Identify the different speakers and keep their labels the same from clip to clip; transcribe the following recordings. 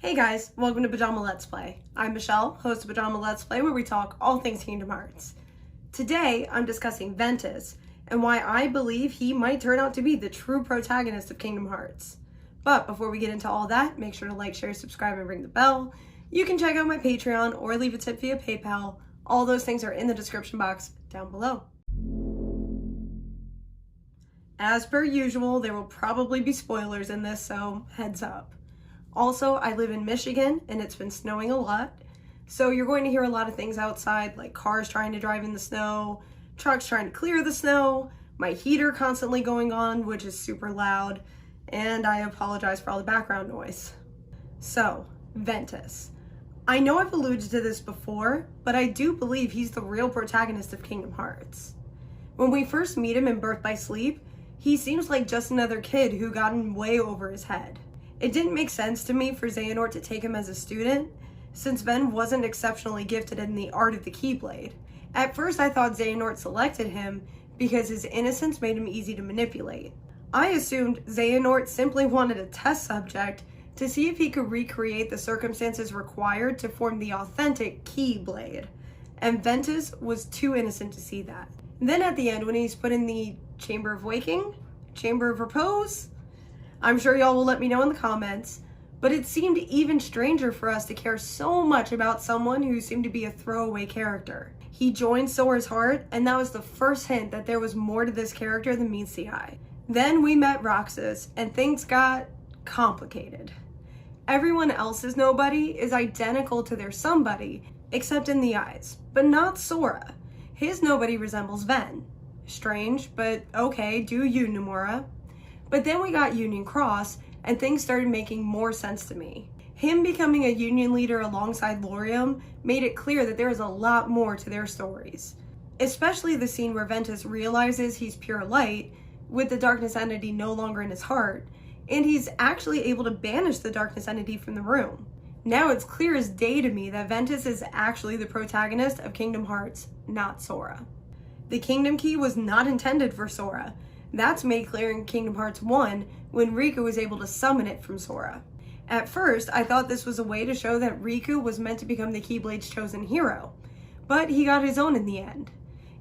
Speaker 1: Hey guys, welcome to Pajama Let's Play. I'm Michelle, host of Pajama Let's Play, where we talk all things Kingdom Hearts. Today, I'm discussing Ventus, and why I believe he might turn out to be the true protagonist of Kingdom Hearts. But before we get into all that, make sure to like, share, subscribe, and ring the bell. You can check out my Patreon or leave a tip via PayPal. All those things are in the description box down below. As per usual, there will probably be spoilers in this, so heads up. Also, I live in Michigan and it's been snowing a lot, so you're going to hear a lot of things outside, like cars trying to drive in the snow, trucks trying to clear the snow, my heater constantly going on, which is super loud, and I apologize for all the background noise. So, Ventus. I know I've alluded to this before, but I do believe he's the real protagonist of Kingdom Hearts. When we first meet him in Birth by Sleep, he seems like just another kid who got in way over his head. It didn't make sense to me for Xehanort to take him as a student, since Ven wasn't exceptionally gifted in the art of the Keyblade. At first I thought Xehanort selected him because his innocence made him easy to manipulate. I assumed Xehanort simply wanted a test subject to see if he could recreate the circumstances required to form the authentic Keyblade, and Ventus was too innocent to see that. Then at the end, when he's put in the Chamber of Waking? Chamber of Repose? I'm sure y'all will let me know in the comments, but it seemed even stranger for us to care so much about someone who seemed to be a throwaway character. He joined Sora's heart, and that was the first hint that there was more to this character than meets the eye. Then we met Roxas, and things got complicated. Everyone else's nobody is identical to their somebody, except in the eyes, but not Sora. His nobody resembles Ven. Strange, but okay, do you, Nomura. But then we got Union Cross, and things started making more sense to me. Him becoming a Union leader alongside Lauriam made it clear that there is a lot more to their stories. Especially the scene where Ventus realizes he's pure light, with the darkness entity no longer in his heart, and he's actually able to banish the darkness entity from the room. Now it's clear as day to me that Ventus is actually the protagonist of Kingdom Hearts, not Sora. The Kingdom Key was not intended for Sora. That's made clear in Kingdom Hearts 1 when Riku was able to summon it from Sora. At first, I thought this was a way to show that Riku was meant to become the Keyblade's chosen hero, but he got his own in the end.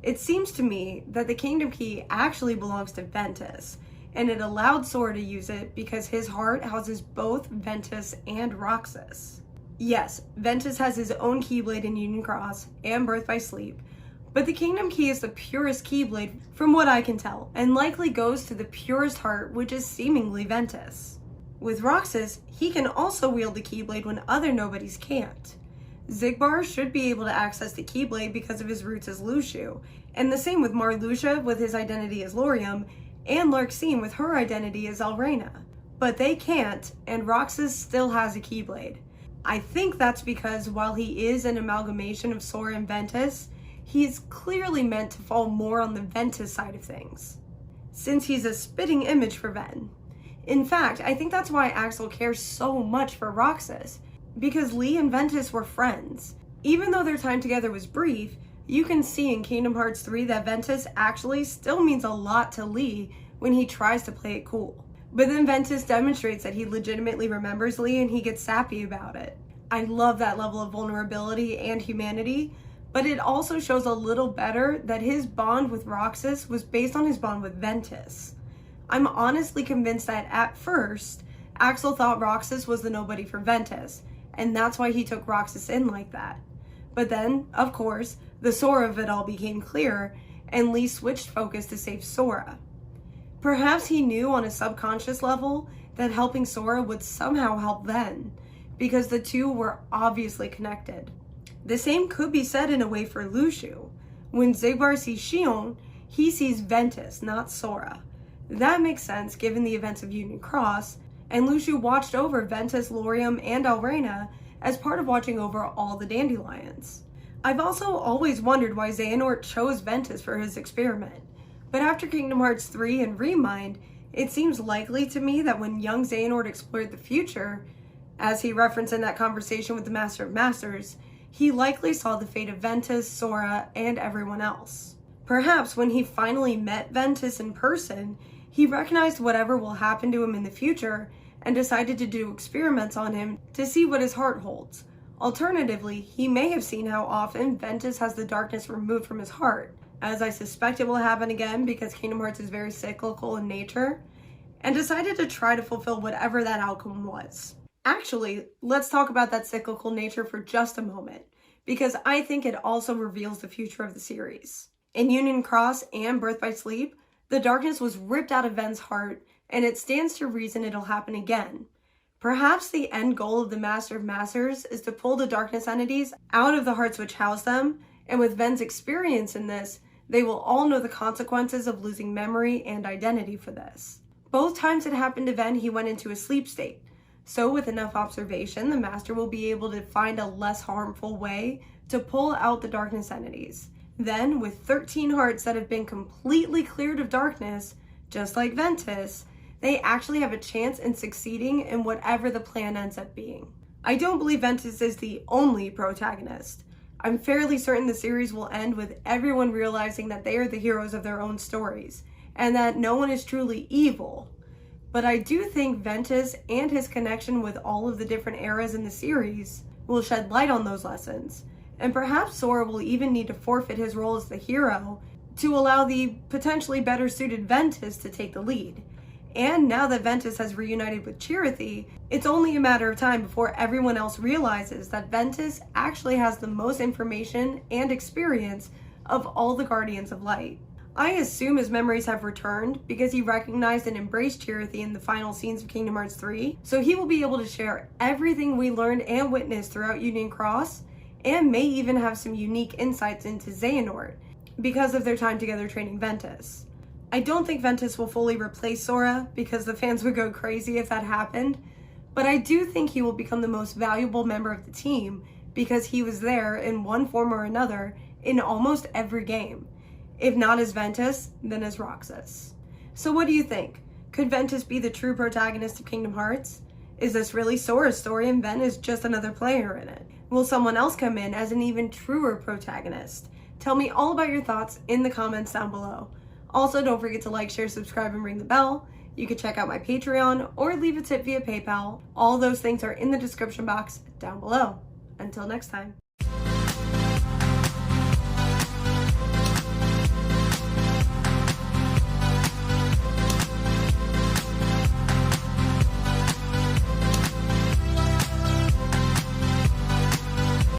Speaker 1: It seems to me that the Kingdom Key actually belongs to Ventus, and it allowed Sora to use it because his heart houses both Ventus and Roxas. Yes, Ventus has his own Keyblade in Union Cross and Birth by Sleep, but the Kingdom Key is the purest Keyblade from what I can tell, and likely goes to the purest heart, which is seemingly Ventus. With Roxas, he can also wield the Keyblade when other nobodies can't. Xigbar should be able to access the Keyblade because of his roots as Lushu, and the same with Marluxia with his identity as Lauriam, and Larxene with her identity as Alrena. But they can't, and Roxas still has a Keyblade. I think that's because while he is an amalgamation of Sora and Ventus, he's clearly meant to fall more on the Ventus side of things, since he's a spitting image for Ven. In fact, I think that's why Axel cares so much for Roxas, because Lee and Ventus were friends. Even though their time together was brief, you can see in Kingdom Hearts 3 that Ventus actually still means a lot to Lee when he tries to play it cool. But then Ventus demonstrates that he legitimately remembers Lee and he gets sappy about it. I love that level of vulnerability and humanity, but it also shows a little better that his bond with Roxas was based on his bond with Ventus. I'm honestly convinced that at first, Axel thought Roxas was the nobody for Ventus, and that's why he took Roxas in like that. But then, of course, the Sora of it all became clear, and Lee switched focus to save Sora. Perhaps he knew on a subconscious level that helping Sora would somehow help Ven, because the two were obviously connected. The same could be said in a way for Lushu. When Xigbar sees Xion, he sees Ventus, not Sora. That makes sense given the events of Union Cross, and Lushu watched over Ventus, Lauriam, and Alrena as part of watching over all the dandelions. I've also always wondered why Xehanort chose Ventus for his experiment, but after Kingdom Hearts 3 and Remind, it seems likely to me that when young Xehanort explored the future, as he referenced in that conversation with the Master of Masters, he likely saw the fate of Ventus, Sora, and everyone else. Perhaps when he finally met Ventus in person, he recognized whatever will happen to him in the future and decided to do experiments on him to see what his heart holds. Alternatively, he may have seen how often Ventus has the darkness removed from his heart, as I suspect it will happen again because Kingdom Hearts is very cyclical in nature, and decided to try to fulfill whatever that outcome was. Actually, let's talk about that cyclical nature for just a moment, because I think it also reveals the future of the series. In Union Cross and Birth by Sleep, the darkness was ripped out of Ven's heart, and it stands to reason it'll happen again. Perhaps the end goal of the Master of Masters is to pull the darkness entities out of the hearts which house them, and with Ven's experience in this, they will all know the consequences of losing memory and identity for this. Both times it happened to Ven, he went into a sleep state. So with enough observation, the Master will be able to find a less harmful way to pull out the darkness entities. Then, with 13 hearts that have been completely cleared of darkness, just like Ventus, they actually have a chance in succeeding in whatever the plan ends up being. I don't believe Ventus is the only protagonist. I'm fairly certain the series will end with everyone realizing that they are the heroes of their own stories, and that no one is truly evil. But I do think Ventus and his connection with all of the different eras in the series will shed light on those lessons, and perhaps Sora will even need to forfeit his role as the hero to allow the potentially better suited Ventus to take the lead. And now that Ventus has reunited with Chirithy, it's only a matter of time before everyone else realizes that Ventus actually has the most information and experience of all the Guardians of Light. I assume his memories have returned because he recognized and embraced Chirithy in the final scenes of Kingdom Hearts 3, so he will be able to share everything we learned and witnessed throughout Union Cross, and may even have some unique insights into Xehanort because of their time together training Ventus. I don't think Ventus will fully replace Sora because the fans would go crazy if that happened, but I do think he will become the most valuable member of the team because he was there in one form or another in almost every game. If not as Ventus, then as Roxas. So what do you think? Could Ventus be the true protagonist of Kingdom Hearts? Is this really Sora's story and Ven is just another player in it? Will someone else come in as an even truer protagonist? Tell me all about your thoughts in the comments down below. Also, don't forget to like, share, subscribe, and ring the bell. You can check out my Patreon or leave a tip via PayPal. All those things are in the description box down below. Until next time.